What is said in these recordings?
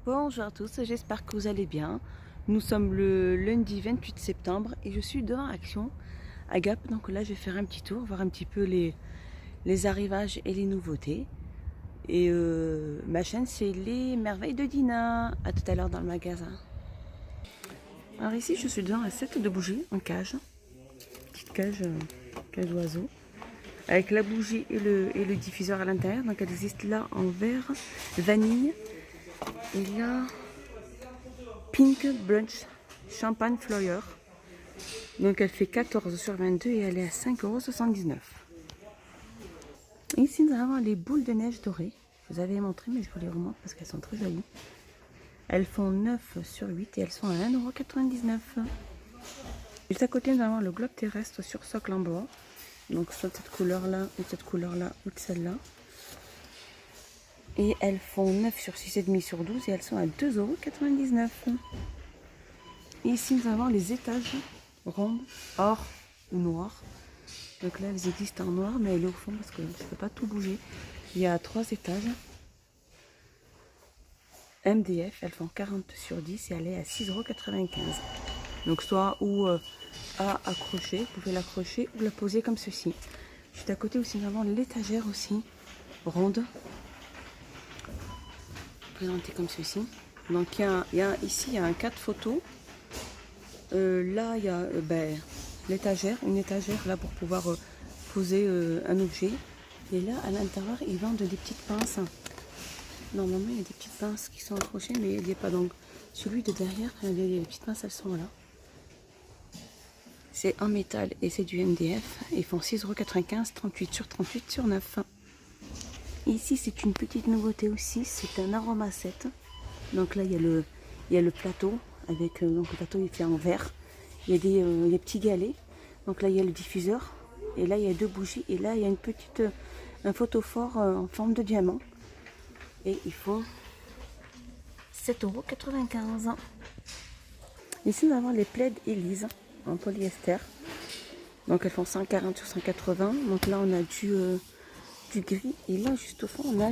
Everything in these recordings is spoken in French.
Bonjour à tous, j'espère que vous allez bien. Nous sommes le lundi 28 septembre et je suis dans Action à Gap. Donc là, je vais faire un petit tour, voir un petit peu les arrivages et les nouveautés. Et ma chaîne, c'est Les Merveilles de Dina. À tout à l'heure dans le magasin. Alors ici, je suis devant un set de bougies en cage. Petite cage, cage d'oiseau. Avec la bougie et le diffuseur à l'intérieur. Donc elle existe là en vert, vanille. Et là, Pink Brunch Champagne Floyer. Donc elle fait 14 sur 22 et elle est à 5,79 €. Ici nous avons les boules de neige dorées. Je vous avais montré mais je vous les remontre parce qu'elles sont très jolies. Elles font 9 sur 8 et elles sont à 1,99 €. Juste à côté nous avons le globe terrestre sur socle en bois. Donc soit cette couleur là ou cette couleur là ou celle-là. Et elles font 9 sur 6,5 sur 12 et elles sont à 2,99 €. Ici nous avons les étages rondes, or ou noir. Donc là elles existent en noir mais elle est au fond parce que je ne peux pas tout bouger. Il y a 3 étages. MDF, elles font 40 sur 10 et elle est à 6,95 €. Donc soit ou à accrocher, vous pouvez l'accrocher ou la poser comme ceci. Juste à côté aussi nous avons l'étagère aussi, ronde. Présentée comme ceci. Donc ici il y a un 4 photos. Là il y a l'étagère, une étagère là pour pouvoir poser un objet. Et là à l'intérieur ils vendent des petites pinces. Normalement il y a des petites pinces qui sont accrochées mais il n'y a pas, donc celui de derrière, les petites pinces elles sont là. C'est en métal et c'est du MDF. Ils font 6,95 €, 38 sur 38 sur 9. Ici c'est une petite nouveauté aussi, c'est un aroma set. Donc là il y a le plateau avec donc le plateau il fait en verre. Il y a des petits galets. Donc là il y a le diffuseur et là il y a 2 bougies et là il y a un photophore en forme de diamant et ils font 7,95 €. Ici nous avons les plaids Elise en polyester. Donc elles font 140 sur 180. Donc là on a du gris et là juste au fond on a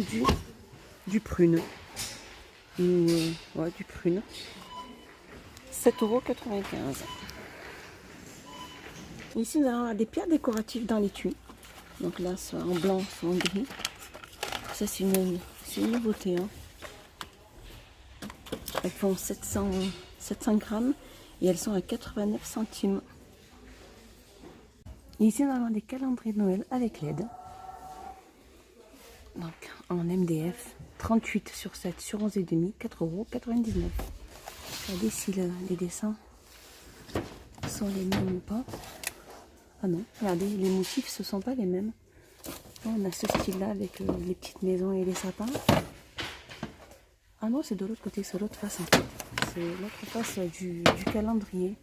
du prune. Ouais, du prune. 7,95 €. Ici nous avons des pierres décoratives dans l'étui. Donc là soit en blanc, soit en gris. Ça c'est une nouveauté. Hein. Elles font 700 grammes et elles sont à 89 centimes. Ici nous avons des calendriers de Noël avec LED. Donc en MDF, 38 sur 7 sur 11,5, 4,99 €. Regardez si les dessins sont les mêmes ou pas. Ah non, regardez, les motifs ce sont pas les mêmes. On a ce style là avec les petites maisons et les sapins. Ah non, c'est de l'autre côté, c'est l'autre face en fait. C'est l'autre face du calendrier.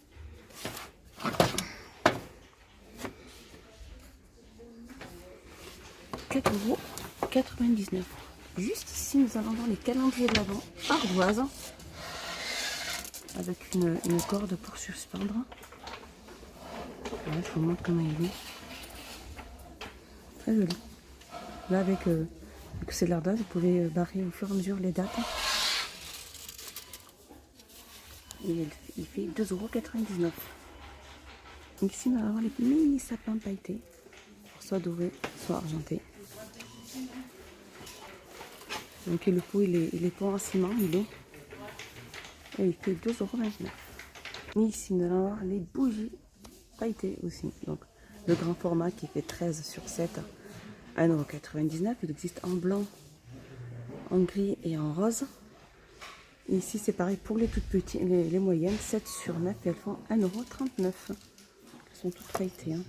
€4,99 €. Juste ici, nous allons voir les calendriers de l'Avent ardoise avec une corde pour suspendre. Voilà, je vous montre comment il est. Très joli. Là, avec que c'est de l'ardoise, vous pouvez barrer au fur et à mesure les dates. Et il fait 2,99 €. Ici, nous allons avoir les mini sapins pailletés, soit dorés, soit argentés. Donc le pot il est pas en ciment, et il fait 2,29 €. Ici nous allons avoir les bougies pailletées aussi. Donc le grand format qui fait 13 sur 7 à 1,99 €. Il existe en blanc, en gris et en rose. Ici c'est pareil pour les toutes petites, les moyennes, 7 sur 9 et elles font 1,39 €. Elles sont toutes pailletées. Hein.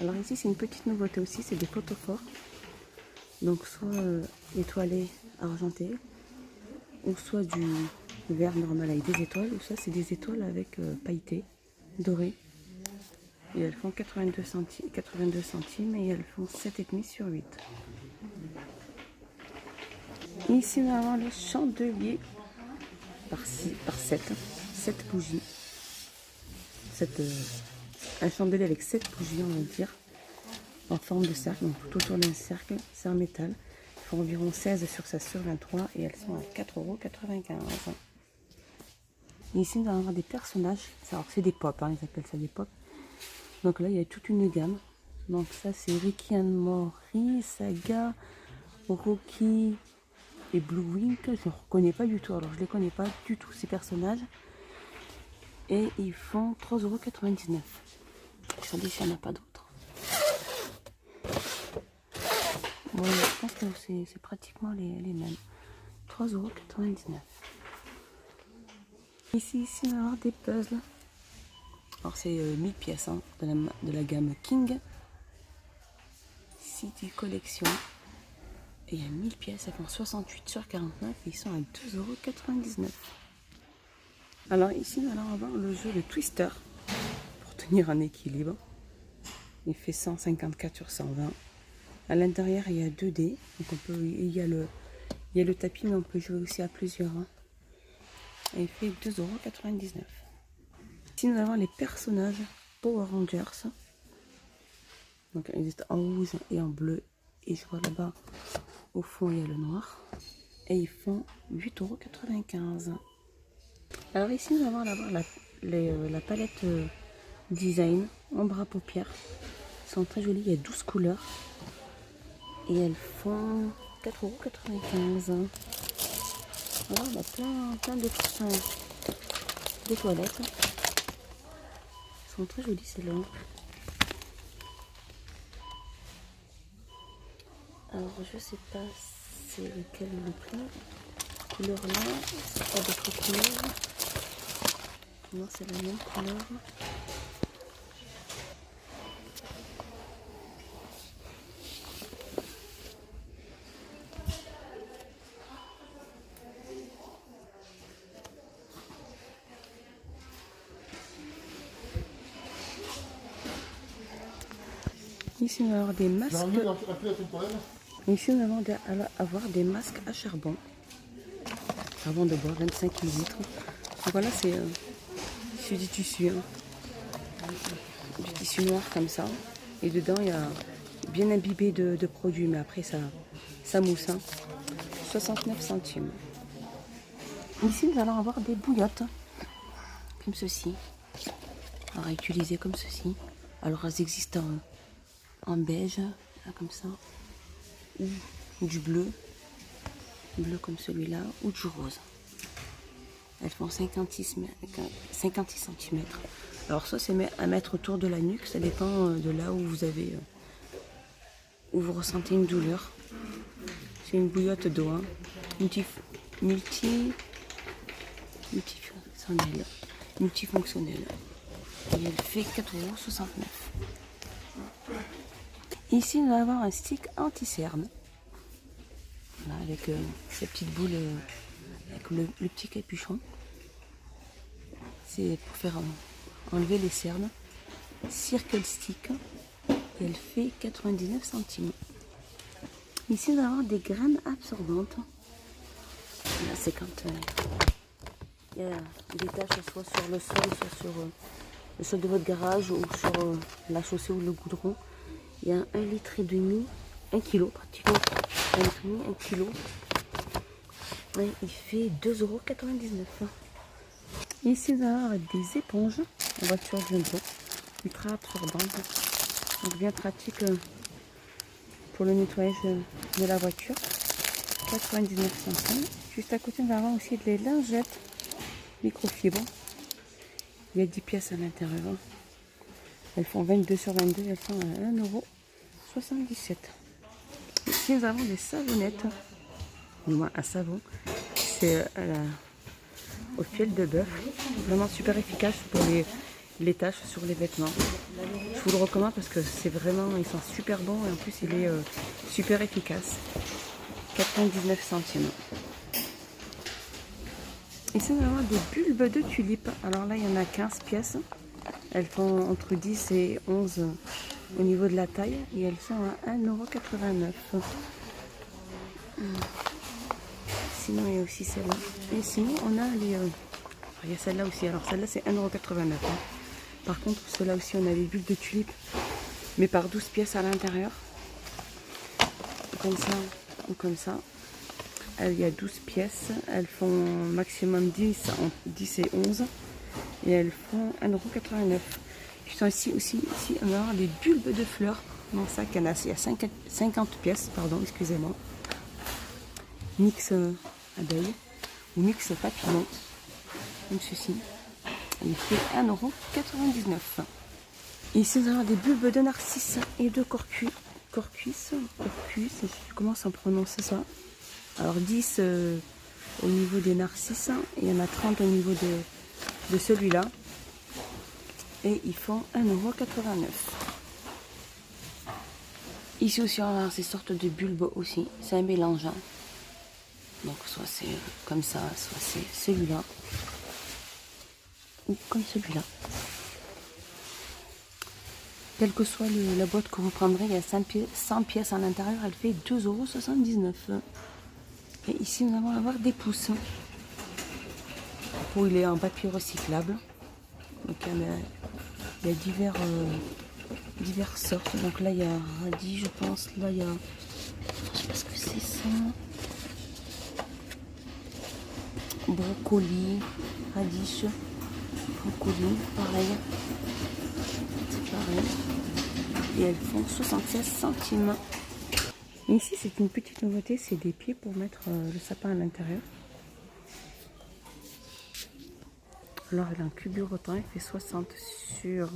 Alors ici c'est une petite nouveauté aussi, c'est des photophores. Donc soit étoilé argenté, ou soit du vert normal avec des étoiles, ou ça c'est des étoiles avec pailleté doré. Et elles font 82 centimes et elles font 7,5 sur 8. Ici nous avons le chandelier par 7 bougies. Un chandelier avec 7 bougies on va dire, en forme de cercle, donc tout autour d'un cercle, c'est en métal. font environ 16 sur 16 sur 23 et elles sont à 4,95 €. Ici, nous allons avoir des personnages. Alors, c'est des pop, hein, ils appellent ça des pop. Donc là, il y a toute une gamme. Donc ça, c'est Ricky and Morty, Saga, Rocky et Blue Wink. Je ne reconnais pas du tout. Alors, je ne les connais pas du tout, ces personnages. Et ils font 3,99 €. Je me dis s'il n'y en a pas d'autres. Bon, je pense que c'est pratiquement les mêmes. 3,99 €. Ici, on va avoir des puzzles. Alors, c'est 1000 pièces hein, de la gamme King City Collection. Et il y a 1000 pièces, elles font 68 sur 49 et ils sont à 2,99 €. Alors, ici, nous allons avoir le jeu de Twister pour tenir un équilibre. Il fait 154 sur 120. À l'intérieur, il y a 2D. Donc il y a le tapis, mais on peut jouer aussi à plusieurs. Hein. Et il fait 2,99 €. Ici, nous avons les personnages Power Rangers. Donc, ils existent en rouge et en bleu. Et je vois là-bas, au fond, il y a le noir. Et ils font 8,95 €. Alors ici, nous allons avoir la palette design ombre à paupières. Elles sont très jolies, il y a 12 couleurs. Et elles font 4,95 €. Voilà, on a plein de coussins de toilettes. Elles sont très jolies celles-là. Alors je sais pas c'est lequel le prix. Couleur là, c'est pas d'autres couleurs. Non, c'est la même couleur. Ici, on va avoir des masques. Ici, on va avoir des masques à charbon. Charbon de bois, 25 ml. Donc voilà, c'est du tissu. Hein. Du tissu noir comme ça. Et dedans, il y a bien imbibé de produits. Mais après, ça mousse. Hein. 69 centimes. Ici, nous allons avoir des bouillottes. Comme ceci. À réutiliser comme ceci. Alors, elles existent en beige, là, comme ça, ou du bleu comme celui-là, ou du rose. Elles font 56 cm. Alors ça, c'est à mettre autour de la nuque, ça dépend de là où vous ressentez une douleur. C'est une bouillotte d'eau, hein. Multifonctionnelle. Et elle fait 4,69 €. Ici, nous allons avoir un stick anti-cerne. Voilà, avec ces petites boules, avec le petit capuchon. C'est pour faire enlever les cernes. Circle stick. Et elle fait 99 centimes. Ici, nous allons avoir des graines absorbantes. Là, c'est quand il y a des taches soit sur le sol, soit sur le sol de votre garage ou sur la chaussée ou le goudron. Il y a 1,5 litre, 1 kg pratiquement, 1 kg. Et il fait 2,99 €. Ici, nous allons avoir des éponges en voiture Jumbo, ultra absorbantes. Donc bien pratique pour le nettoyage de la voiture. 99 centimes. Juste à côté, on va avoir aussi des lingettes microfibre. Il y a 10 pièces à l'intérieur. Elles font 22 sur 22, elles sont à 1,77 €. Ici, nous avons des savonnettes, à savon. C'est au fil de bœuf. Vraiment super efficace pour les taches sur les vêtements. Je vous le recommande parce que c'est vraiment, ils sont super bons et en plus, il est super efficace. 99 centimes. Ici, nous avons des bulbes de tulipes. Alors là, il y en a 15 pièces. Elles font entre 10 et 11 au niveau de la taille. Et elles sont à 1,89 €. Sinon, il y a aussi celle-là. Et sinon, on a les... il y a celle-là aussi. Alors celle-là, c'est 1,89 €. Par contre, celle-là aussi, on a les bulbes de tulipes. Mais par 12 pièces à l'intérieur. Comme ça, comme ça. Il y a 12 pièces. Elles font maximum 10 et 11. Et elles font 1,89 €. Ils sont ici aussi. Ici, on va avoir des bulbes de fleurs. Dans ça, il y a 50 pièces, pardon, excusez-moi. Mix abeille ou mix papillon. Comme ceci. Il fait 1,99 €. Ici, nous avons des bulbes de narcisse et de corcus. Corcus, comment ça prononce ça? Alors 10 au niveau des narcisses et il y en a 30 au niveau de celui-là. Et ils font 1,89 €. Ici aussi, on a ces sortes de bulbes aussi. C'est un mélange. Hein. Donc soit c'est comme ça, soit c'est celui-là. Ou comme celui-là. Quelle que soit la boîte que vous prendrez, il y a 100 pièces à l'intérieur, elle fait 2,79 €. Et ici, nous allons avoir des pousses. Le pot, il est en papier recyclable. Donc, il y a diverses sortes. Donc là, il y a radis, je pense. Là, il y a... Je sais pas ce que c'est ça. Brocoli, radish, brocoli, pareil. C'est pareil. Et elles font 76 centimes. Et ici, c'est une petite nouveauté, c'est des pieds pour mettre le sapin à l'intérieur. Alors, il a un cube rotant, il fait 60 sur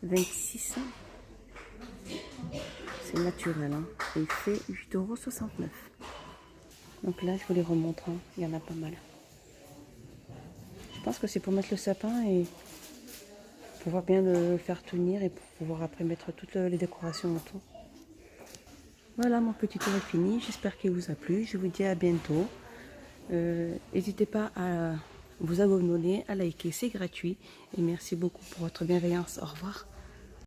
26. C'est naturel, hein. Et il fait 8,69 €. Donc là, je vous les remontre, hein. Il y en a pas mal. Je pense que c'est pour mettre le sapin et pouvoir bien le faire tenir et pour pouvoir après mettre toutes les décorations autour. Voilà, mon petit tour est fini. J'espère qu'il vous a plu. Je vous dis à bientôt. N'hésitez pas à vous abonner, à liker, c'est gratuit. Et merci beaucoup pour votre bienveillance. Au revoir.